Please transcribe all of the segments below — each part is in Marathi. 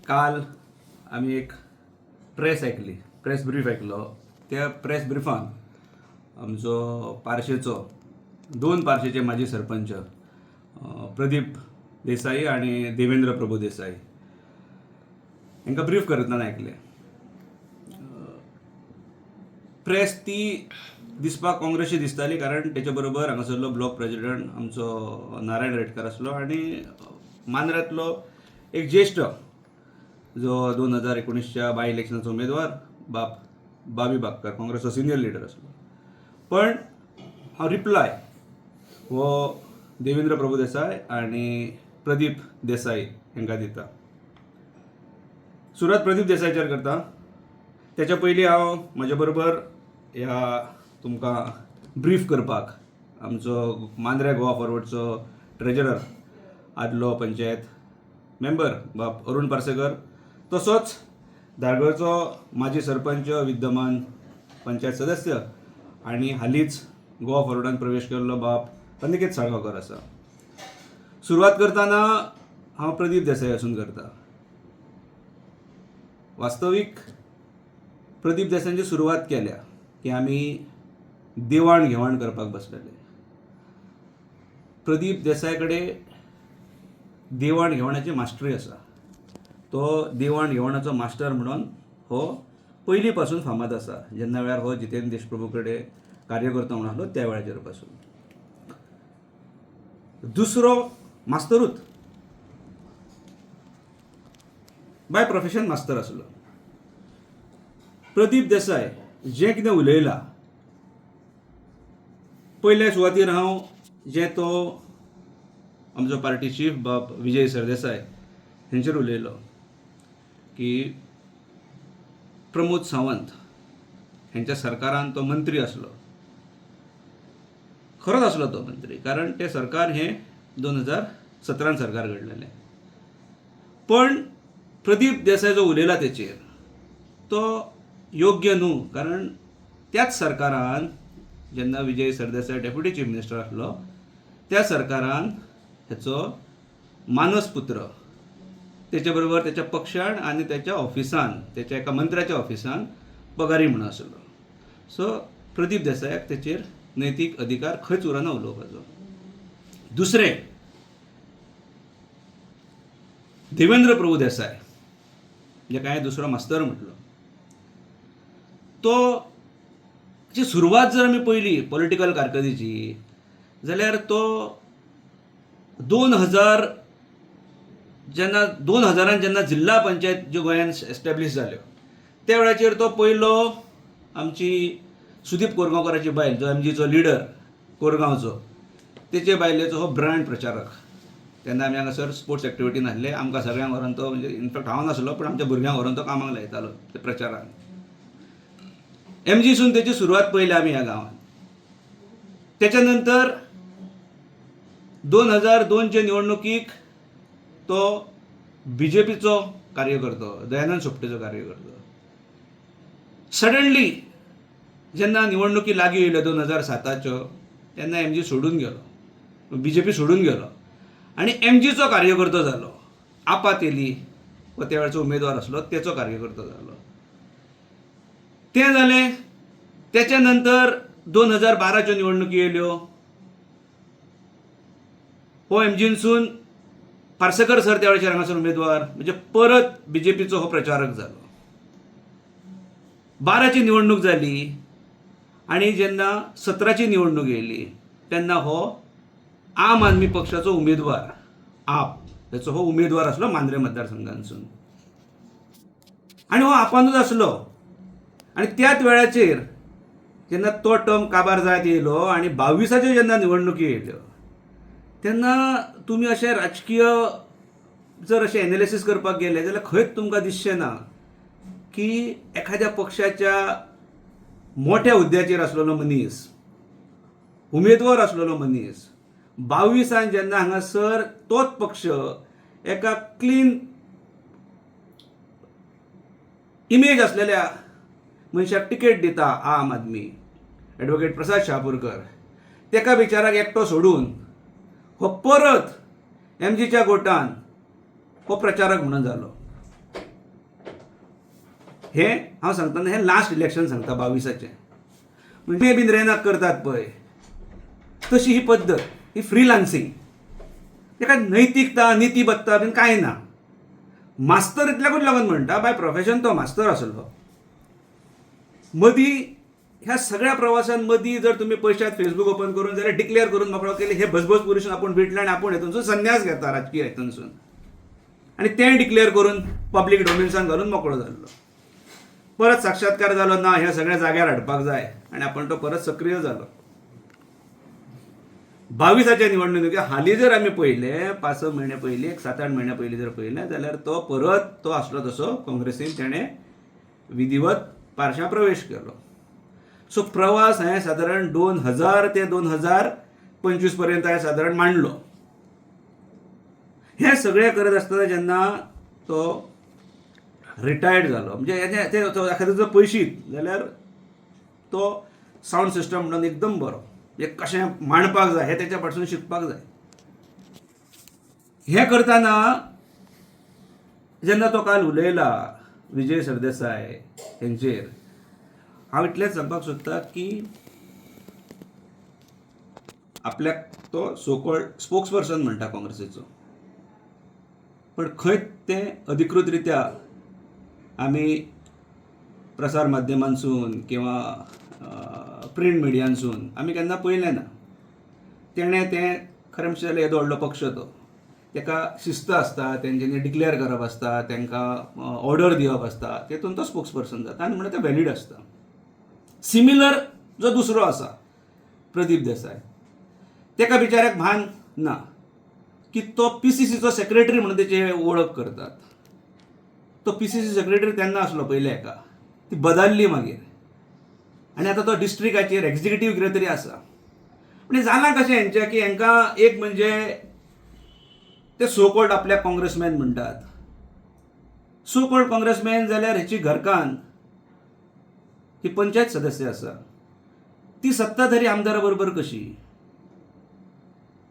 काल आम्ही एक प्रेस ब्रीफ ऐकलो. त्या प्रेस ब्रिफान आमचो पार्शेचो 2 पार्शेचे माजी सरपंच प्रदीप देसाई आणि देवेंद्र प्रभू देसाई हांकां ब्रीफ करतना ऐकले. प्रेस ती दिसपाक काँग्रेसची दिसताली, कारण तेच्या बरोबर हांगासरलो ब्लॉक प्रेसिडेंट आमचो नारायण रेडकर आसलो आणि मांद्र्यांतलो एक ज्येश्ठ जो 2019च्या बाय इलेक्शनाचो उमेदवार बाबी बागकर, काँग्रेसचो सिनियर लिडर आसलो. पण हांव रिप्लाय हो देवेंद्र प्रभू देसाय आणि प्रदीप देसाई हांकां दिता. सुरवात प्रदीप देसायचेर करता. त्याच्या पयलीं हांव म्हज्या बरोबर ह्या तुमकां ब्रीफ करपाक आमचो मांद्रे गोवा फॉरवर्डचो ट्रेजरर, आदलो पंचायत मेंबर बाब अरुण पार्सेकर, तसोच धारगळचो माजी सरपंच, विद्यमान पंचायत सदस्य आणि हालींच गोवा फॉरवर्डान प्रवेश केल्लो बाब अनिकेत साळगांवकर आसा. सुरवात करतना हांव प्रदीप देसाई आसून करता. वास्तवीक प्रदीप देसायांची सुरवात केल्या की आमी देवाण घेवाण करपाक बसलेले. प्रदीप देसाय कडेन देवाण घेवाणाची मास्टरी आसा. तो देवाण घेवाणाचो मास्टर म्हणून हो पयलीं पासून फामाद आसा. जेन्ना वेळार हो जितेंद्र देशप्रभू कडेन कार्यकर्तो म्हणून आसलो त्या वेळाचेर पासून. दुसरो मास्तरूच, बाय प्रोफेशन मास्तर आसलो. प्रदीप देसाय जें कितें उलयलां, पयल्या सुवातेर हांव जें तो आमचो पार्टी चीफ बाब विजय सरदेसाय हांचेर उलयलो की प्रमोद सावंत हांच्या सरकारान तो मंत्री आसलो. खरोच आसलो तो मंत्री, कारण तें सरकार हें 2017 सरकार घडलेलें. पण प्रदीप देसाय जो उलयला तेचेर तो योग्य न्हू, कारण त्याच सरकारान जेन्ना Vijay Sardesai deputy chief minister आसलो त्या सरकारान हेचो मानस पुत्र तेचे बरोबर त्याच्या पक्षान आणि त्याच्या ऑफिसान, त्याच्या एका मंत्र्याच्या ऑफिसान पगारी म्हणून आसलो. सो प्रदीप देसायाक तेचेर नैतीक अधिकार खंयच उरना उलोवपाचो. दुसरें, देवेंद्र प्रभू देसाय जे काय दुसरो मास्तर म्हटलो, तो ची सुरवात जर आमी पयली पॉलिटिकल कारकिर्दीची जाल्यार तो 2000 जेन्ना जिल्हा पंचायत ज्यो गोंयांत एस्टॅब्लीश जाल्यो त्या वेळाचेर तो पयलो आमची सुदीप कोरगांवकराची बायल, जो एमजीचो लिडर कोरगांवचो, तेचे बायलेचो हो ब्रँड प्रचारक. तेन्ना आमी हांगासर स्पोर्ट्स एक्टिविटीन आसले. आमकां सगळ्यांक व्हरून तो, म्हणजे इनफॅक्ट हांव नासलो पण आमच्या भुरग्यांक व्हरून तो कामाक लायतालो ते प्रचारान. एमजीसून तेची सुरवात पयली आमी ह्या गांवांत. तेच्या नंतर 2002चे निवडणुकीक तो बीजेपीचो कार्यकर्तो, दयानंद सोपटेचो कार्यकर्तो. सडनली जेन्ना निवडणुकी लागीं येयल्यो 2007च्यो, तेन्ना एमजी सोडून गेलो, बीजेपी सोडून गेलो आनी एमजीचो कार्यकर्तो जालो. आपात येयली, हो त्या वेळाचो उमेदवार आसलो, तेचो कार्यकर्तो जालो. तें जालें. तेच्या नंतर 2012च्यो निवडणुकी येयल्यो. हो एमजीनसून पार्सेकर सर त्या वेळाचेर हांगासर उमेदवार, म्हणजे परत बीजेपीचो हो प्रचारक जालो. 12ची निवडणूक जाली आणि जेन्ना 17ची निवडणूक येयली तेन्ना हो आम आदमी पक्षाचो उमेदवार, हेचो हो उमेदवार आसलो मांद्रे मतदारसंघांतसून. आनी हो आपानूच आसलो. आनी त्याच वेळाचेर जेन्ना तो टर्म काबार जायत येयलो आणि 22च्यो जेन्ना निवडणुकी येयल्यो तेन्ना तुमी अशें राजकीय जर अशें एनालिसीस करपाक गेले जाल्यार खंयच तुमकां दिसचें ना की एखाद्या पक्षाच्या मोठ्या हुद्द्याचेर आसलेलो मनीस, उमेदवार आसलेलो मनीस 22 जेन्ना हांगासर तोच पक्ष एका क्लीन इमेज आसलेल्या मनशाक टिकेट दिता, आम आदमी एडवोकेट प्रसाद शहापूरकर, तेका बिचाराक एकटो सोडून हो परत एमजीच्या गोटान हो प्रचारक म्हणून जालो. हे हांव सांगतना हे लास्ट इलेक्शन सांगता 22चे. म्हणजे बीन रेनाक करतात पळय तशी ही पद्दत, ही फ्रीलान्सिंग. तेका नैतिकता नितीबत्ता बीन कांय ना. मास्तर इतल्याकूच लागून म्हणटा, बाय प्रोफेशन तो मास्तर आसलो. मदीं ह्या सगळ्या प्रवासान मदीं जर तुमी पयशात फेसबूक ओपन करून जाल्यार डिक्लेअर करून मोकळो केले हे भसभस पुरुषून आपूण भेटले आनी आपूण हेतूनसून संन्यास घेता राजकीय हेतूनसून. आनी तें डिक्लेअर करून पब्लीक डोमेन्सान घालून मोकळो जाल्लो. परत साक्षात्कार जालो ना ह्या सगळ्या जाग्यार हाडपाक जाय आनी आपूण तो परत सक्रीय जालो. 22च्या निवडणुकी हालीं जर आमी पळयले 5-6 म्हयने पयलीं 7-8 म्हयने पयलीं जर पळयलें जाल्यार तो परत तो आसलो तसो काँग्रेसीन तेणें विधिवत पार्श्यां प्रवेश केलो. सो प्रवास हांवें सादारण 2000 ते 2025 पर्यंत हांवें सादारण मांडलो. हें सगळें करत आसतना जेन्ना तो रिटायर्ड जालो म्हणजे एखाद्या जर पयशीत जाल्यार तो सावंड सिस्टम म्हणून एकदम बरो हे कशें मांडपाक जाय हें तेच्या फाटसून शिकपाक जाय. हें करतना जेन्ना तो काल उलयला विजय सरदेसाय हेंचेर हांव इतलेंच सांगपाक सोदतां की आपल्याक तो सो कॉल्ड स्पोक्स पर्सन म्हणटा काँग्रेसीचो, पण खंय तें अधिकृत रित्या आमी प्रसार माध्यमांसून किंवा प्रिंट मिडियांसून आमी केन्ना पळयलें ना. तेणें तें खरें म्हणचे जाल्यार येदो व्हडलो पक्ष तो, ताका शिस्त आसता, तेंच्यांनी डिक्लेअर करप आसता, तांकां ऑर्डर दिवप आसता, तेतून तो स्पोक्स पर्सन जाता आनी म्हणून तें वॅलीड आसता. सिमिलर जो दुसरो आसा प्रदीप देसाय, ताका बिचाऱ्याक भान ना की तो PCCचो सेक्रेटरी म्हणून तेची वळख करतात. तो PCC सेक्रेटरी तेन्ना आसलो पयल्या हेका, ती बदलली मागीर आनी आतां तो डिस्ट्रिक्टाचेर एक्झिक्युटीव कितें तरी आसा. म्हणजे जालां कशें हेंचें की हांकां एक म्हणजे ते सो कॉल्ड आपल्याक काँग्रेसमॅन म्हणटात. सो कॉल्ड काँग्रेसमॅन जाल्यार हेची घरकान्न ही पंचायत सदस्य आसा, ती सत्ताधारी आमदारा बरोबर कशी.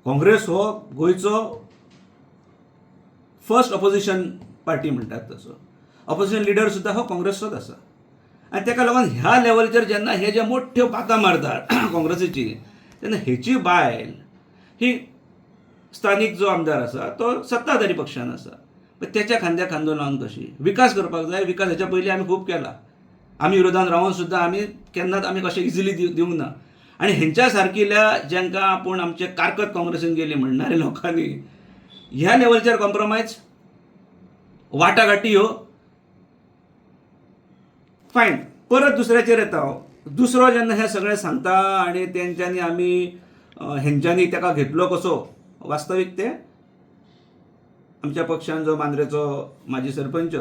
काँग्रेस हो गोंयचो फर्स्ट ऑपोजिशन पार्टी म्हणटात तसो. ऑपोजिशन लिडर सुद्धा हो काँग्रेसचोच आसा आनी ताका लागून ह्या लेवलचेर जेन्ना हे जे मोठ्यो बाता मारतात काँग्रेसीची, तेन्ना हेची बायल ही स्थानीक जो आमदार आसा तो सत्ताधारी पक्षान आसा, तेच्या खांद्याक खांदो लावन कशी विकास करपाक जाय. विकास हेच्या पयलीं आमी खूब केला. आमी विरोधान रावन सुद्दां आमी केन्नाच आमी कशें इजिली दिवंक ना. आनी हेंच्या सारकिल्या जेंकां आपूण आमचे कारकत काँग्रेसीन गेली म्हणणाऱ्या लोकांनी ह्या लेवलचेर कॉम्प्रोमायज वाटाघाटी ह्यो फायन. परत दुसऱ्याचेर येता हांव. दुसरो जेन्ना हें सगळें सांगता आनी तेंच्यांनी आमी हेंच्यांनी ताका घेतलो कसो, वास्तवीक ते आमच्या पक्षान जो मांद्रेचो माजी सरपंच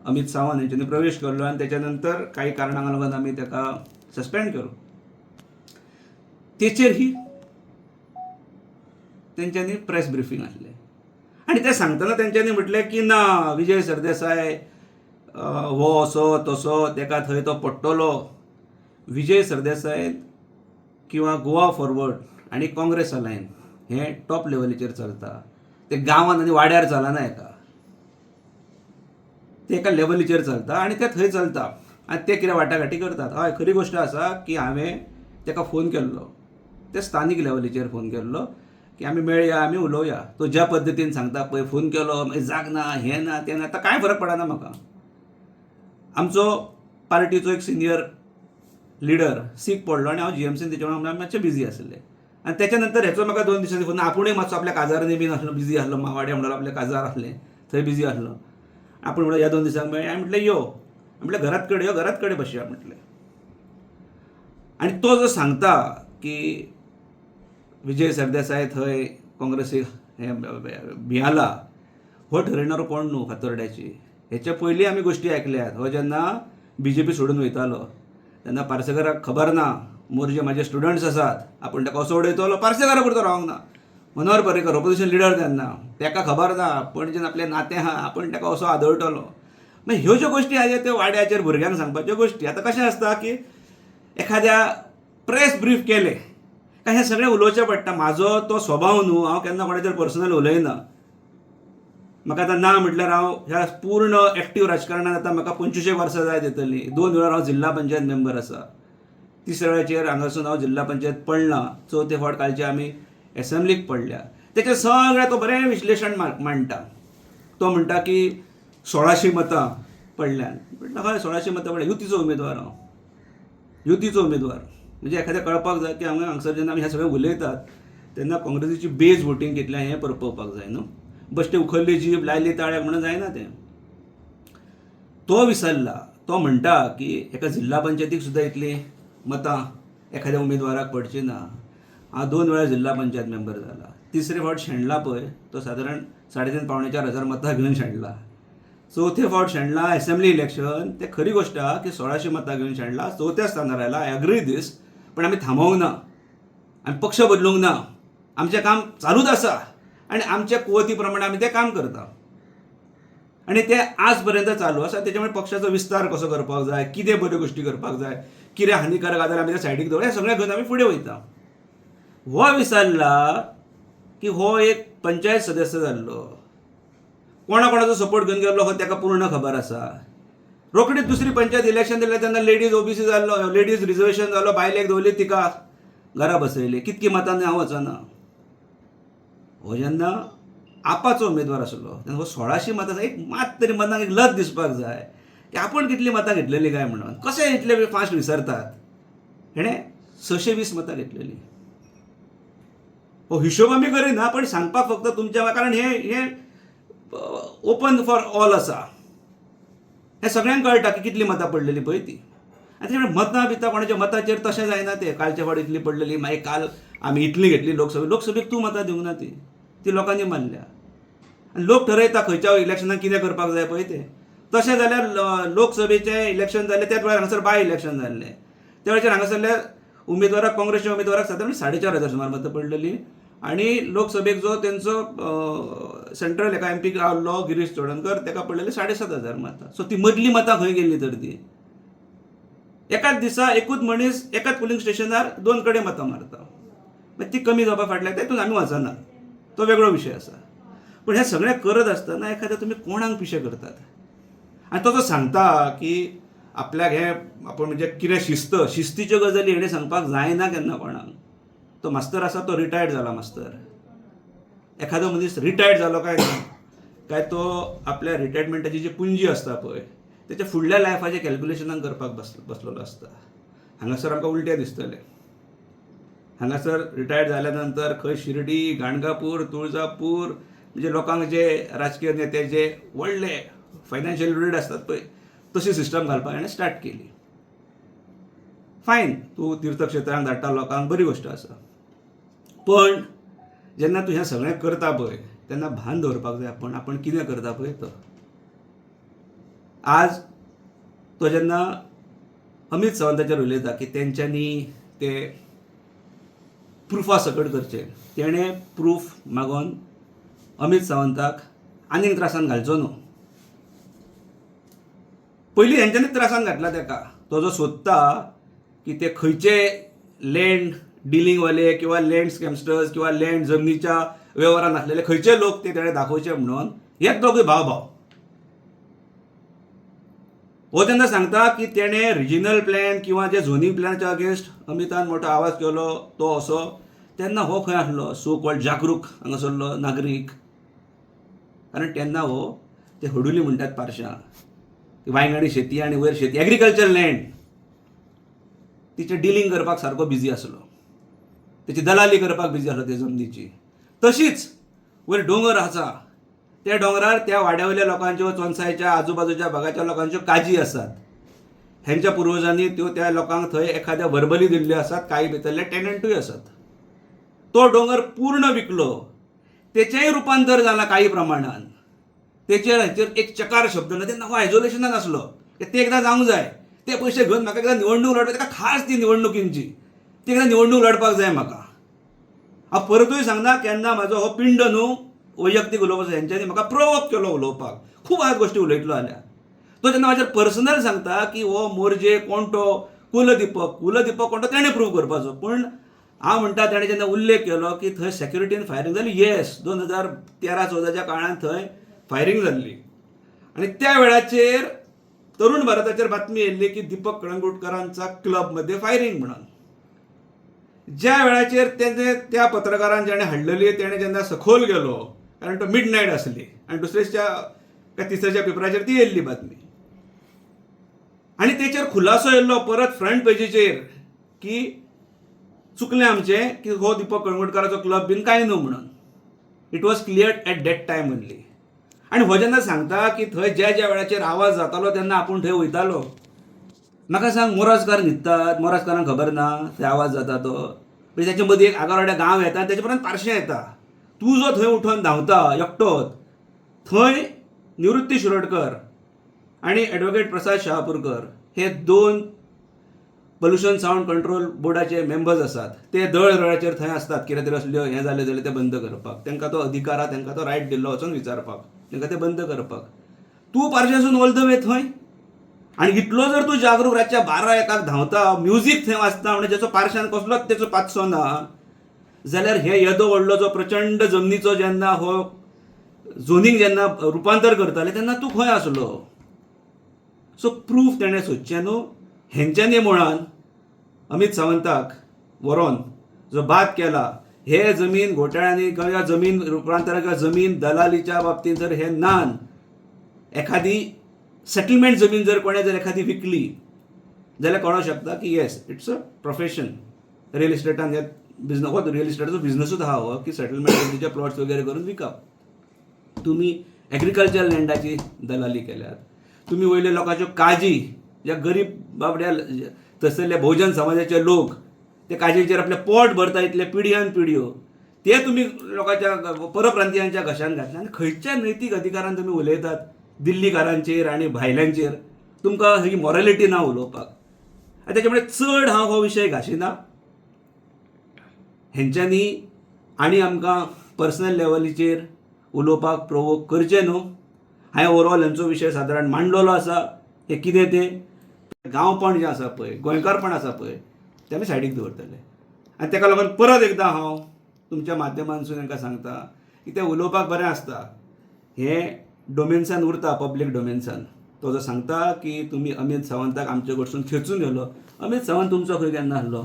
अमित सावंत हेंच्यांनी प्रवेश केल्लो आनी तेच्या नंतर काही कारणांक लागून आमी ताका सस्पेंड केलो. तेचेर ही तेंच्यांनी प्रेस ब्रिफींग आसलें आनी तें सांगतना तेंच्यांनी म्हटलें की ना विजय सरदेसाय हो असो तसो ताका थंय तो पडटलो. विजय सरदेसाय किंवा गोवा फॉरवर्ड आनी काँग्रेस अलायन हें टॉप लेवलीचेर चलता. ते गांवांत आनी वाड्यार चलना हेका, ते एका लेवलीचेर चलता आनी ते थंय चलता आनी ते कितें वाटाघाटी करतात. हय खरी गोश्ट आसा की हांवें ताका फोन केल्लो, ते स्थानीक लेवलीचेर फोन केल्लो की आमी मेळया आमी उलोवया. तो ज्या पद्दतीन सांगता पळय फोन केलो मागीर जाग ना हें ना तें ना, आतां कांय फरक पडना म्हाका. आमचो पार्टीचो एक सिनियर लिडर सीक पडलो आनी हांव GMCन तेच्या वांगडा मातशें बिजी आसलें आनी तेच्या नंतर हेचो म्हाका 2 दिसांनी फोन. आपुणूय मातसो आपल्या काजारांनी बीन आसलो, बिजी आसलो, मावाड्या म्हणलो आपल्या काजार आसलें थंय बिजी आसलो. आपूण म्हणलो ह्या 2 दिसांक मेळया. हांवें म्हटलें यो. म्हटलें घरात कडेन यो, घरात कडेन बसया म्हटलें. आनी तो जो सांगता की विजय सरदेसाय थंय काँग्रेसीक भियाला, हो ठरयणारो कोण न्हू फातोर्ड्याची. हेच्या पयलीं आमी गोश्टी आयकल्यात. हो जेन्ना BJP सोडून वयतालो तेन्ना पार्सेकराक खबर ना मोर जे म्हाजे स्टुडंट्स आसात आपूण ताका असो उडयतलो, पार्सेकारा पुरतो रावंक ना. मनोहर पर्रीकर ऑपोजिशन लिडर तेन्ना, ताका खबर ना पणजेन आपलें नातें आहा आपूण ताका असो आदळटलो. मागीर ह्यो ज्यो गोश्टी आहा त्यो वाड्याचेर भुरग्यांक सांगपाच्यो गोश्टी. आतां कशें आसता की एखाद्या प्रेस ब्रीफ केलें काय हें सगळें उलोवचें पडटा. म्हाजो तो स्वभाव न्हू, हांव केन्ना कोणाचेर पर्सनल उलयना. म्हाका आतां ना म्हटल्यार हांव ह्या पूर्ण एक्टीव राजकारणांत आतां म्हाका 25 वर्सां जायत येतलीं. 2 वेळार हांव जिल्हा पंचायत मेंबर आसा. 3ऱ्या वेळाचेर हांगासून हांव जिल्हा पंचायत पडलां. 4थे फावट कालचे आमी एसेंब्लीक पडल्या. तेचे सगळें तो बरें विश्लेशण मांडटा. तो म्हणटा की 1600 मतां पडल्यान. म्हटलं हय 1600 मतां पडल्या. युतीचो उमेदवार हांव. युतीचो उमेदवार म्हणजे एखाद्या कळपाक जाय की हांगासर जेन्ना आमी हें सगळें उलयतात तेन्ना काँग्रेसीची बेज वोटींग कितलें हें पळोवपाक जाय न्हू. बश्टे उखल्ली जीब लायली ताळ्याक म्हणून जायना तें. तो विसरला. तो म्हणटा की एका जिल्हा पंचायतीक सुद्दां इतलीं मतां एखाद्या उमेदवाराक पडची ना. हांव 2 वेळा जिल्हा पंचायत मेंबर जाला. 3रे फावट शेणला पळय तो सादारण 3,500-4,000 मतां घेवन शेणला. 4थे फावट शेणला एसेंब्ली इलेक्शन. ते खरी गोश्ट आहा की 1600 मतां घेवन शेणला. 4थ्या स्थानार आयला. आय अग्री दीस. पण आमी थांबोवंक ना. आमी पक्ष बदलूंक ना. आमचें काम चालूच आसा आनी आमच्या कुवती प्रमाणे आमी तें काम करता आनी तें आज पर्यंत चालू आसा. तेच्या मुळे पक्षाचो विस्तार कसो करपाक जाय, कितें बऱ्यो गोश्टी करपाक जाय, कितें हानिकारक आसा जाल्यार आमी ते सायडीक दवरप, हें सगळें घेवन आमी फुडें वयता. हो विसरला की हो एक पंचायत सदस्य जाल्लो. कोणाचो सपोर्ट घेवन गेल्लो हो ताका पूर्ण खबर आसा. रोखडीच दुसरी पंचायत इलेक्शन दिलें तेन्ना लेडीज ओबीसी जाल्लो, लेडीज रिजर्वेशन जालो, बायलेक दवरली तिका घरा बसयली. कितकी मतांनी हांव वचना. हो जेन्ना आपाचो उमेदवार आसलो तेन्ना हो 1600 मतां एक मात तरी मनाक एक लज दिसपाक जाय की आपूण कितलीं मतां घेतलेली काय म्हणून. कशें इतले फास्ट विसरतात. हेणें 620 मतां घेतलेली. हो हिशोब आमी करिना पण सांगपाक फक्त तुमच्या, कारण हें ओपन फॉर ऑल आसा. हें सगळ्यांक कळटा की कितलीं मतां पडलेली पळय ती. आनी तेच्या मतां बितां कोणाच्या मताचेर तशें जायना तें. कालच्या फावट इतली पडलेली, मागीर काल आमी इतली घेतली लोकसभेक तूं मतां दिवंक ना ती लोकांनी मानल्या. आनी लोक ठरयता खंयच्या इलेक्शनाक कितें करपाक जाय पळय तें. तशें जाल्यार लोकसभेचें इलेक्शन जाल्लें त्याच वेळार हांगासर बाय इलेक्शन जाल्लें. त्या वेळाचेर हांगासरल्या उमेदवाराक, काँग्रेसच्या उमेदवाराक सादारण 4,500 सुमार मतां पडलेली. आनी लोकसभेक जो तेंचो सेंट्रल एका एमपी आसलो गिरीश चोडणकर, ताका पडलेली 7,500 मतां. सो ती मदली मतां खंय गेल्ली तर ती. एकाच दिसा एकूच मनीस एकाच पोलिंग स्टेशनार 2 कडेन मतां मारता. ती कमी जावपा फाटल्यान तेतून आमी वचना. तो वेगळो विशय आसा. पण हें सगळें करत आसतना एखाद्या तुमी कोणाक पिशें करतात. आनी तो जो सांगता की आपल्याक हें आपूण म्हणजे कितें शिस्तीच्यो गजाली हेणें सांगपाक जायना केन्ना कोणाक. तो मास्तर आसा तो रिटायर्ड जाला मास्तर. एखादो मनीस रिटायर्ड जालो काय तो आपल्या रिटायरमेंटाची जी पुंजी आसता पळय तेच्या फुडल्या लायफाचें कॅल्क्युलेशनां करपाक बसलेलो आसता. हांगासर आमकां उलटें दिसतलें. हांगासर रिटायर्ड जाल्या नंतर खंय शिर्डी, गाणगापूर, तुळजापूर म्हणजे लोकांक जे राजकीय नेते जे व्हडले फायनान्शियल रीड आसतात पळय तशी सिस्टम घालपाक हाणें स्टार्ट केली. फायन, तूं तीर्थक्षेत्रांक धाडटा लोकांक, बरी गोश्ट आसा. पण जेन्ना तूं हें सगळें करता पळय तेन्ना भान दवरपाक जाय आपण कितें करता पळय तो. आज तो जेन्ना अमित सावंताचेर उलयता की तेंच्यांनी ते प्रुफा सकट करचें, तेणें प्रूफ मागोवन अमित सावंताक आनीक त्रासान घालचो न्हू. पयलीं हेंच्यांनीच त्रासान घातला ताका. तो जो सोदता की ते खंयचे लँड डिलिंगवाले किंवा लँड स्कॅमस्टर्स किंवा लँड जमनीच्या वेव्हारांत आसलेले खंयचे लोक ते तेणें दाखोवचे म्हणून हेच दोगूय भाव. हो तेन्ना सांगता की तेणें रिजनल प्लॅन किंवा जे झोनींग प्लॅनाच्या अगेन्स्ट अमितान मोठो आवाज केलो तो असो. तेन्ना हो खंय आसलो सो कॉल्ड जागरूक हांगासरलो नागरीक. कारण तेन्ना हो ते हडुली म्हणटात पारशां, वांयगणी शेती आनी वयर शेती, एग्रीकल्चर लँड तिचे डिलिंग करपाक सारको बिजी आसलो. तेची दलाली करपाक बिजी आसलो ते जमनीची. तशीच वयर दोंगर आसा, त्या दोंगरार त्या वाड्यावयल्या लोकांच्यो, चोनसायच्या आजूबाजूच्या भागाच्या लोकांच्यो काजी आसात. हेंच्या पुर्वजांनी त्या लोकांक थंय एखाद्या वर्बली दिल्ल्यो आसात. कांय भितरले टेनंटूय आसात. तो दोंगर पूर्ण विकलो. तेचेंय रुपांतर जालां काही प्रमाणान. हेचेर एक चकार शब्द ना. तेन्ना हो आयसोलेशनान आसलो. ते एकदां जावंक जाय. ते पयशे घेवन म्हाका एकदां निवडणूक लडपाक, ताका खास ती निवडणुकींची ती एकदां निवडणूक लडपाक जाय म्हाका. हांव परतूय सांगना केन्ना म्हाजो हो पिंड न्हू वैयक्तीक उलोवपाचो. हेंच्यांनी म्हाका प्रोवोक केलो उलोवपाक. खूब आज गोश्टी उलयतलो जाल्यार. तो जेन्ना म्हाजेर पर्सनल सांगता की हो मोरजे कोण तो कुलदीपक कोण तो तेणें प्रूव करपाचो. पण हांव म्हणटा ताणें जेन्ना उल्लेख केलो की थंय सेक्युरिटीन फायरींग जाली. येस, 2013-14च्या काळांत थंय फायरिंग जाल्ली आणि त्या वेळाचेर तरुण भारताचेर बातमी येयल्ली की दीपक कळंगुटकरांचा क्लबमध्ये फायरिंग म्हणून. ज्या वेळाचेर त्या पत्रकारान जेणे हाडलेली तेणे जेन्ना सखोल गेलो, कारण तो मिड नायट आसली आनी दुसऱ्याच्या काय तिसऱ्याच्या पेपराचेर ती येयल्ली बातमी आनी तेचेर खुलासो येयल्लो परत फ्रंट पेजीचेर की चुकलें आमचें की हो दीपक कळंगुटकराचो क्लब बीन कांय न्हू म्हणून. It was cleared at that time only. आनी हो जेन्ना सांगता की थंय ज्या ज्या वेळाचेर आवाज जातालो तेन्ना आपूण थंय वयतालो, म्हाका सांग मोराजकार न्हिदतात, मोराजकारांक खबर ना थंय आवाज जाता तो, म्हणजे त्याच्या मदीं एक आगारोड्या गांव येता आनी तेचे पर्यंत पार्शें येता. तूं जो थंय उठून धांवता एकटोच, थंय निवृत्ती शिरोडकर आनी एडवोकेट प्रसाद शहापूरकर हे 2 पोल्युशन सावंड कंट्रोल बोर्डाचे मेंबर्स आसात. ते दळ दळाचेर थंय असतात. कितें तरी असल्यो हें जालें जाल्यार ते बंद करपाक, तांकां तो अधिकार आहा, तांकां तो रायट दिल्लो वचून विचारपाक, तांकां ते बंद करपाक. तूं पार्शेसून ऑल द वे थंय आनी इतलो जर तूं जागरूक रातच्या 12-1 धांवता, म्युझीक थंय वाजता म्हणजे जेचो पार्श्यान कसलोच तेचो पाचसो ना, जाल्यार हे येदो व्हडलो जो प्रचंड जमनीचो जेन्ना हो झोनींग जेन्ना रुपांतर करताले तेन्ना तूं खंय आसलो. सो प्रूफ तेणें सोदचें न्हू. हेंच्यांनी मुळान अमित सावंताक व्हरोन जो बाद केला, हे जमीन घोटाळ्यांनी किंवा जमीन रुपांतरा किंवा जमीन दलालीच्या बाबतींत जर हे नान, एखादी सेटलमेंट जमीन जर कोणें जर एखादी विकली जाल्यार कळोंक शकता की yes it's a profession. Real इस्टेटान हे बिझनस, हो रियल इस्टेटाचो बिझनसूच आहा हो की सेटलमेंट जमनीचे प्लॉट्स वगैरे करून विकप. तुमी एग्रीकल्चर लँडाची दलाली केल्यात, तुमी वयले लोकांच्यो काजी, ज्या गरीब बाबड्या तसले बहुजन समाजाचे लोक ते काजीचेर आपले पोट भरता इतले पिढ्यान पिढ्यो, ते तुमी लोकांच्या परप्रांतीयांच्या घशान घातले. आनी खंयच्या नैतीक अधिकारान तुमी उलयतात दिल्लीकारांचेर आनी भायल्यांचेर? तुमकां ही मॉरॅलिटी ना उलोवपाक. आनी तेच्या मुळे चड हांव हो विशय घाशिना. हेंच्यांनी आनी आमकां पर्सनल लेवलीचेर उलोवपाक प्रोवोक करचें न्हू. हांवें ओवरऑल हेंचो विशय सादारण मांडलेलो आसा. हे कितें तें गांवपण जें आसा पळय, गोंयकारपण आसा पळय, तें आमी सायडीक दवरतले. आनी ताका लागून परत एकदां हांव तुमच्या माध्यमांतसून तांकां सांगता की तें उलोवपाक बरें आसता, हें डोमेन्सान उरता, पब्लीक डोमेन्सान. तो जो सांगता की तुमी अमित सावंताक आमचे कडसून खेचून व्हेलो, अमित सावंत तुमचो खंय केन्ना आसलो?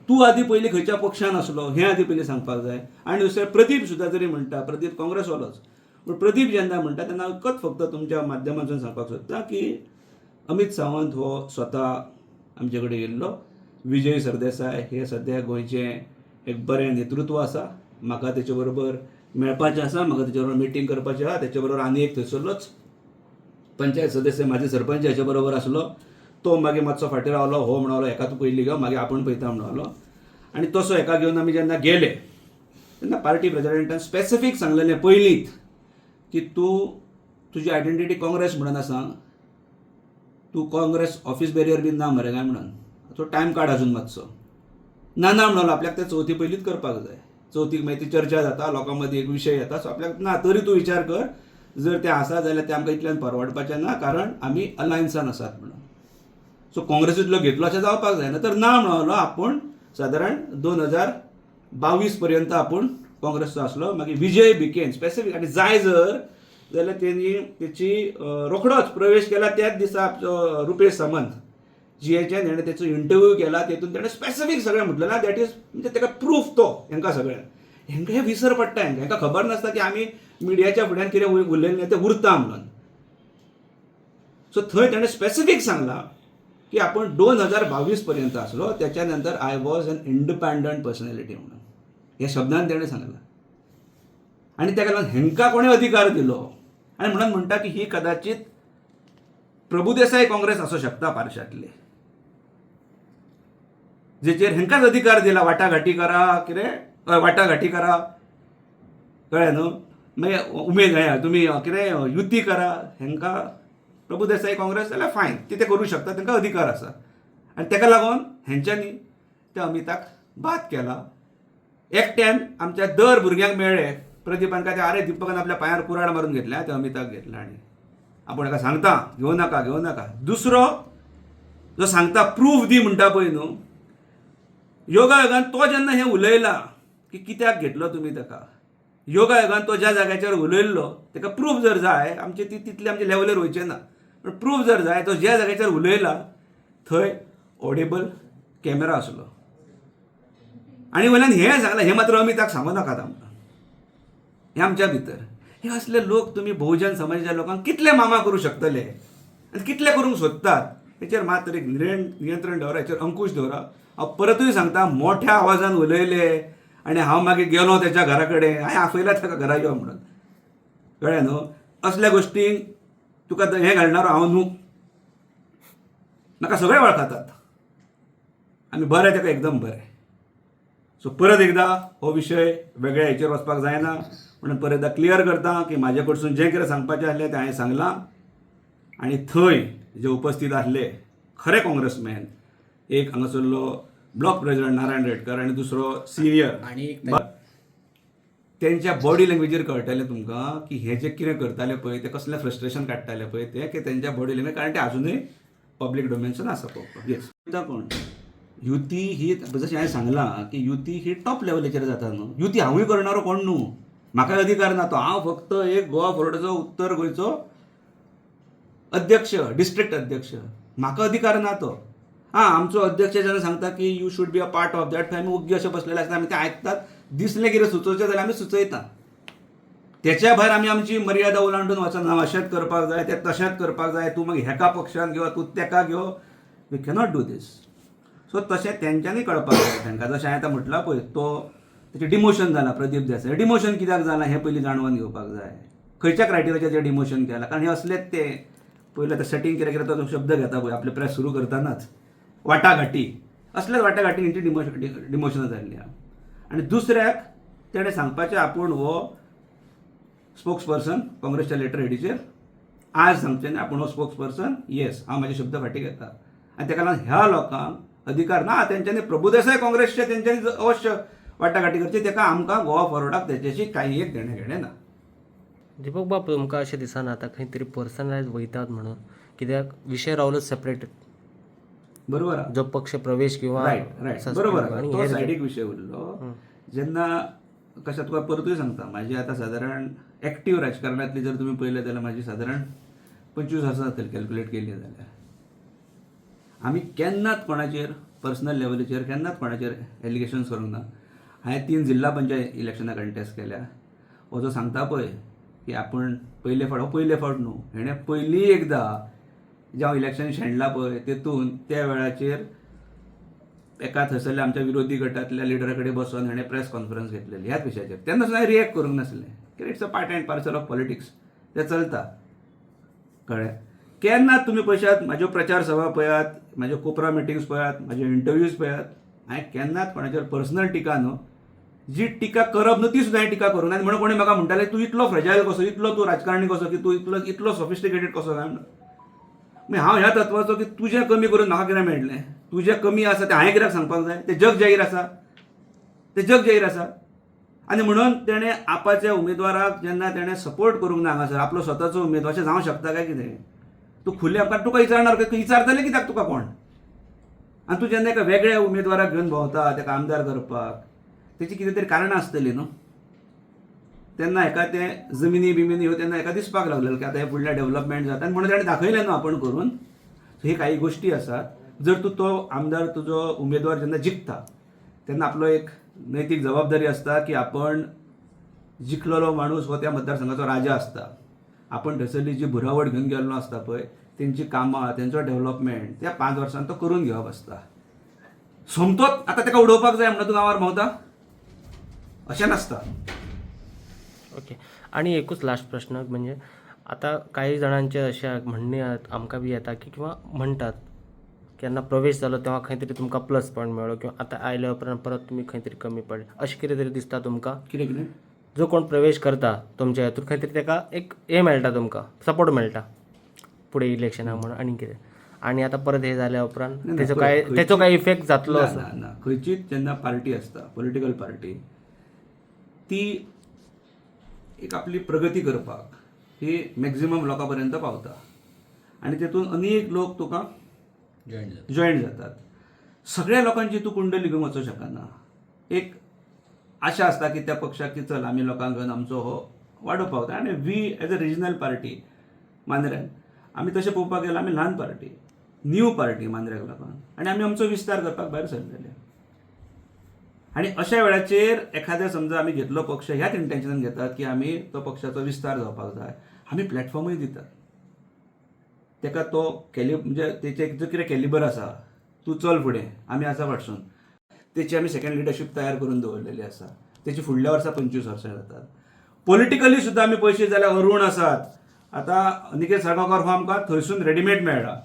तूं आदी पयलीं खंयच्या पक्षान आसलो हें आदी पयलीं सांगपाक जाय. आनी दुसरें प्रदीप सुद्दां जरी म्हणटा, प्रदीप काँग्रेसवालोच, पूण प्रदीप जेन्ना म्हणटा तेन्ना एकच फक्त तुमच्या माध्यमांतसून सांगपाक सोदता की अमित सावंत हो स्वता आमचे कडेन येयल्लो. विजय सरदेसाय हे सद्या गोंयचे एक बरें नेतृत्व आसा. म्हाका तेचे बरोबर मेळपाचें आसा, म्हाका तेचे बरोबर मिटींग करपाचें आहा. तेचे बरोबर आनी एक थंयसरलोच पंचायत सदस्य माजी सरपंच हेचे बरोबर आसलो. तो मागीर मातसो फाटीं रावलो, हो म्हणलो हेका तूं पयलीं घेवन मागीर आपूण पळयता म्हणलो. आनी तसो हेका घेवन आमी जेन्ना गेले तेन्ना पार्टी प्रेजिडेंटान स्पेसिफीक सांगलेलें पयलींच की तूं तुजी आयडेंटिटी काँग्रेस म्हणून आसा, तूं काँग्रेस ऑफिस बेरियर बीन ना मरे काय म्हणून, तो टायम काड अजून मातसो. ना म्हणलो आपल्याक ते चवथी पयलींच करपाक जाय. चवथीक मागीर ती चर्चा जाता, लोकां मदीं एक विशय येता. सो आपल्याक ना, तरी तूं विचार कर, जर तें आसा जाल्यार तें आमकां इतल्यान परवडपाचें ना, कारण आमी अलायन्सान आसात म्हणून. सो काँग्रेसींतलो घेतलो अशें जावपाक जायना. तर ना म्हणलो आपूण सादारण 2022 पर्यंत आपूण काँग्रेसचो आसलो. मागीर विजय बिकेन स्पेसिफीक आनी जाय जर जाल्यार तेणी तेची रोखडोच प्रवेश केला त्याच दिसा रुपेश सामंत जीएचएन हेणें तेचो इंटरव्यू केला. तेतून तेणें स्पेसिफीक सगळें म्हटलें ना. दॅट इज म्हणजे ताका प्रूफ तो हेंकां सगळ्यांक. हेंकां हें विसर पडटा. हेंकां खबर नासता की आमी मिडियाच्या फुड्यान कितें उलयलें तें उरता म्हणून. सो थंय तेणें स्पेसिफीक सांगलां की आपूण 2022 पर्यंत आसलो, त्याच्या नंतर I was an independent personality म्हणून. ह्या शब्दान तेणें सांगलां. आनी ताका लागून हेंकां कोणें अधिकार दिलो आनी म्हणून म्हणटा की ही कदाचित प्रभुदेसाय काँग्रेस आसूं शकता पार्शातली, जेचेर हेंकांच अधिकार दिला वाटाघाटी करा, कितें वाटाघाटी करा, कळ्ळें न्हू. मागीर उमेद तुमी कितें युती करा, हेंकां प्रभुदेसाय काँग्रेस जाल्यार फायन, कितें करूं शकता, तांकां अधिकार आसा. आनी ताका लागून हेंच्यांनी त्या अमिताक बाद केला. एकट्यान आमच्या दर भुरग्यांक मेळ्ळे. प्रदीपान काय आरे दीपकान आपल्या पांयार कुराड मारून घेतल्या, ते अमिताक घेतला आनी आपूण हेका सांगता घेवं नाका घेवं नाका. दुसरो जो सांगता प्रूफ दी म्हणटा पळय न्हू, योगायोगान तो जेन्ना हें उलयला की कित्याक घेतलो तुमी ताका, योगायोगान तो ज्या जाग्याचेर उलयल्लो ताका प्रूफ जर जाय आमचे तितले आमचे लेवलार वयचे ना, पण प्रूफ जर जाय तो ज्या जाग्याचेर उलयला थंय ऑडिबल कॅमेरा आसलो आनी वयल्यान हें सांगलां, हें मात्र अमिताक सांगू नाकात आमकां, हें आमच्या भितर. हे असले लोक तुमी बहुजन समाजाच्या लोकांक कितले मामा करूं शकतले आनी कितले करूंक सोदतात हेचेर मात्र एक नियंत्रण दवरा, हेचेर अंकुश दवरा. हांव परतूय सांगता, मोठ्या आवाजान उलयले आनी हांव मागीर गेलो तेच्या घरा कडेन, हांवें आपयला ताका घरा यो म्हणून, कळ्ळें न्हू. असल्या गोश्टींक तुका हें घालणारो हांव न्हू, म्हाका सगळे वळखतात आमी बरे ताका एकदम बरे. सो परत एकदा हो विशय वेगळ्या हेचेर वचपाक जायना म्हणून परत एकदा क्लियर करता की म्हाजे कडसून जें कितें सांगपाचें आसलें तें हांवें सांगलां. आनी थंय जे उपस्थित आसले खरे काँग्रेसमॅन, एक हांगासरलो ब्लॉक प्रेसिडेंट नारायण रेडकर आनी दुसरो सिनियर, आनी त्यांच्या बॉडी लँग्वेजीर कळटलें तुमकां की हे जे कितें करताले पळय ते कसलें फ्रस्ट्रेशन काडटाले पळय ते, की त्यांच्या बॉडी लँग्वेज, कारण ते अजूनय पब्लीक डोमेन्सान आसा पळोवपाक. येस कोण युती ही, जशें हांवें सांगलां की युती ही टॉप लेवलाचेर जाता न्हू. युती हांवूय करणारो कोण न्हू, म्हाका अधिकार ना तो. हांव फक्त एक गोवा फोर्डाचो उत्तर गोंयचो अध्यक्ष, डिस्ट्रिक्ट अध्यक्ष, म्हाका अधिकार ना तो. आमचो अध्यक्ष जेन्ना सांगता की you should be a part of that, आमी ओग्गी अशे बसलेले आसता, आमी ते आयकतात, दिसलें कितें सुचोवचें जाल्यार आमी सुचयता. त्याच्या भायर आमी आमची मर्यादा ओलांडून वचना. अशेंच करपाक जाय, तें तशेंच करपाक जाय, तूं मागीर हेका पक्षान घेव, तूं तेका घेव, we cannot do this. So तशें तेंच्यांनी कळपाक जाय तांकां. जशें हांवें आतां म्हटलां पळय, तो तेचें डिमोशन जालां प्रदीप देसाय. डिमोशन कित्याक जालां हें पयलीं जाणून घेवपाक जाय. खंयच्या क्रायटेरियाचेर तें डिमोशन केलां, कारण हे असलेच ते पयलें आतां सेटींग कितें कितें तो शब्द घेता पळय आपले प्रेस सुरू करतानाच, वाटाघाटी, असल्याच वाटाघाटी हेंची डिमोशनां जाल्लीं. आनी दुसऱ्याक तेणें सांगपाचें आपूण हो स्पोक्स पर्सन काँग्रेसच्या लेटर हेडीचेर आज सांगचें न्ही, आपूण हो स्पोक्स पर्सन, येस हांव म्हाजे शब्द फाटीं घेता. आनी ताका लागून ह्या लोकांक अधिकार ना. तेंच्यांनी प्रभुदेसाय काँग्रेसचे तेंच्यांनी अवश्य वाटाघाटी करची, ताका आमकां गोवा फॉरवर्डाक तेच्याशी काही एक देणें घेणें ना. दीपक बाब, तुमकां अशें दिसना आतां खंय तरी पर्सनलायज वयतात म्हणून, कित्याक विशय रावलो सेपरेट, बरोबर आहा, जो पक्ष प्रवेश किंवा रायट बरोबर आहा. तो सायडीक विशय उरलो. जेन्ना कशें तुका परतूय सांगता, म्हाजी आतां सादारण एक्टीव राजकारणांतली जर तुमी पळयलें जाल्यार म्हाजी सादारण 25 वर्सां जातली कॅल्क्युलेट केली जाल्यार. आमी केन्नाच कोणाचेर पर्सनल लेवलीचेर केन्नाच कोणाचेर एलिगेशन्स करूंक ना. हांवें 3 जिल्हा पंचायत इलेक्शनां कंटेस्ट केल्या. हो जो सांगता पळय की आपूण पयले फावट न्हू, हेणें पयलीं एकदां जें हांव इलेक्शन शेणलां पळय तेतून त्या वेळाचेर एका थंयसरल्या आमच्या विरोधी गटांतल्या लिडरा कडेन बसून हाणें प्रेस कॉन्फरन्स घेतलेली ह्याच विशयाचेर. तेन्ना सुद्दां हांवें रिएक्ट करूंक नासलें, कित्याक it's a part end parcel of politics, तें चलता, कळ्ळें. केन्नाच तुमी पळयशात म्हाज्यो प्रचार सभा पळयात, म्हाज्यो कोपरा मिटिंग्स पळयात, म्हाजे इंटरव्यूज पळयात, हांवें केन्नाच कोणाचेर पर्सनल टिका न्हू, जी टिका करप न्हू ती सुद्दां हांवें टिका करूंक ना. म्हणून कोणी म्हाका म्हणटाले तूं इतलो फ्रेजायल कसो, इतलो तूं राजकारणी कसो, की तूं इतलो सोफिस्टिकेटेड कसो काय म्हणून. मागीर हांव ह्या तत्वाचो की तुजें कमी करून म्हाका कितें मेळटलें, तुजें कमी आसा तें हांवें कित्याक सांगपाक जाय, तें जग जाहीर आसा, तें जग जाहीर आसा. आनी म्हणून तेणें आपाच्या उमेदवाराक जेन्ना तेणें सपोर्ट करूंक ना हांगासर, आपलो स्वताचो उमेदवार अशें जावंक शकता काय कितें. तूं खुले आमकां तुका विचारणार, विचारतले कित्याक तुका कोण. आनी तूं जेन्ना एका वेगळ्या उमेदवाराक घेवन भोंवता ताका आमदार करपाक, तेची कितें तरी कारणां आसतलीं न्हू. तेन्ना हेका तें जमिनी बिमिनी ह्यो तेन्ना हेका दिसपाक लागलेलो की आतां हे फुडलें डेव्हलपमेंट जाता, आनी म्हणून ताणें दाखयलें न्हू आपण करून. हे काही गोश्टी आसात. जर तूं तो आमदार तुजो उमेदवार जेन्ना जिखता तेन्ना आपलो एक नैतीक जबाबदारी आसता की आपण जिखलेलो माणूस हो त्या मतदारसंघाचो राजा आसता. आपण थंयसरली जी बुरावट घेवन गेल्लो आसता पळय, तेंची कामां, तेंचो डेव्हलपमेंट त्या 5 वर्सांत तो करून घेवप आसता. सोमतोच आतां ताका उडोवपाक जाय म्हणून तूं गांवार भोंवता, अशें नासता. ओके. आणि एकूच लास्ट प्रश्न म्हणजे आता काही जणांचे अशे म्हणणे आमकां बी येता की किंवा म्हणटात केन्ना प्रवेश जालो तेव्हा खंय तरी तुमकां प्लस पॉयंट मेळ्ळो किंवा आतां आयल्या उपरांत परत तुमी खंय तरी कमी पडले, अशें कितें तरी दिसता तुमकां? कितें कितें जो कोण प्रवेश करता तुमच्या हातूंत खंय तरी ताका एक हे मेळटा, तुमकां सपोर्ट मेळटा फुडें इलेक्शनाक म्हणून, आनी कितें, आनी आतां परत हे जाल्या उपरांत तेचो काय इफेक्ट जातलो असो? ना. खंयचीच जेन्ना पार्टी आसता, पॉलिटिकल पार्टी, ती एक आपली प्रगती करपाक ही मॅक्झिमम लोकां पर्यंत पावता आनी तेतून अनेक लोक तुका जॉयन जातात. सगळ्या लोकांची तूं कुंडली घेवन वचूंक शकना. एक आशा आसता की त्या पक्षाक की चल आमी लोकांक घेवन आमचो हो वाडो पावता आनी we as a regional party मांद्र्यान आमी तशें पळोवपाक गेल्यार आमी ल्हान पार्टी न्यू पार्टी मांद्र्याक लागून आनी आमी आमचो विस्तार करपाक भायर सरलेले आनी अशा वेळाचेर एखाद्या समजा आमी घेतलो पक्ष ह्याच इंटेन्शनान घेतात की आमी तो पक्षाचो विस्तार जावपाक जाय आमी प्लॅटफॉर्मूय दितात ताका तो म्हणजे तेचे जो कितें कॅलिबर आसा तूं चल फुडें आमी आसा फाटसून तेची आमी सेकंड लिडरशीप तयार करून दवरलेली आसा तेची फुडल्या वर्सा 25 वर्सां जातात पॉलिटिकली सुद्दां आमी पयशे जाल्यार अरूण आसात आतां निकेत साळगांवकार हो आमकां थंयसून रेडीमेड मेळ्ळा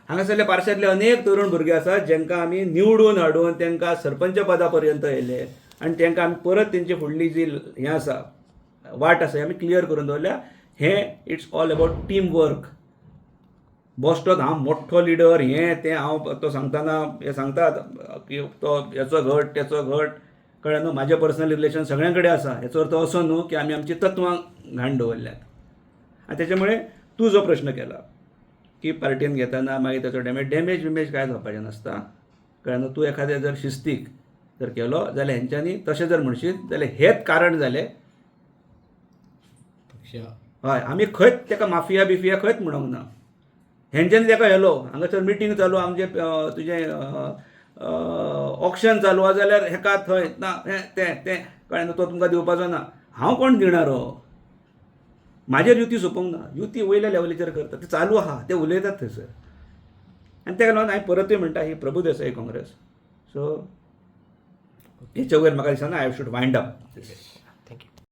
हांगासरले पार्श्यांतले अनेक तरुण भुरगे आसात जांकां आमी निवडून हाडून तांकां सरपंच पदा पर्यंत येयले आनी तांकां आमी परत तेंची फुडली जी हें आसा वाट आसा आमी क्लियर करून दवरल्या हें it's all about team work बॉस्टोत हांव मोठ्ठो लिडर हें तें हांव तो सांगतना हे सांगतात की तो हेचो घट तेचो घट कळ्ळें न्हू म्हाजें पर्सनल रिलेशन सगळ्यां कडेन आसा हेचो अर्थ असो न्हू की आमी आमची तत्वां घाण दवरल्यात आनी त्याच्या मुळे तूं जो प्रश्न केला की पार्टीन घेतना मागीर ताचो डॅमेज विमेज काय जावपाचें नासता कळ्ळें न्हू तूं एखाद्या जर शिस्तीक जर केलो जाल्यार हेंच्यांनी तशें जर म्हणशीत जाल्यार हेच कारण जालें हय आमी खंयच ताका माफिया बिफिया खंयच म्हणूंक ना हेंच्यांनी ताका व्हेलो हांगासर मिटींग चालू आमचे तुजें ऑक्शन चालू आसा जाल्यार हेका थंय ना तें कळ्ळें न्हू तो तुमकां दिवपाचो ना हांव कोण दिणारो म्हाजेर युती सोंपोवंक ना युती वयल्या लेवलीचेर करता ते चालू आहा ते उलयतात थंयसर आनी ताका लागून हांवें परतूय म्हणटा ही प्रभुदेसाई काँग्रेस सो हेच्या वयर म्हाका दिसना आय शूड वायंड अप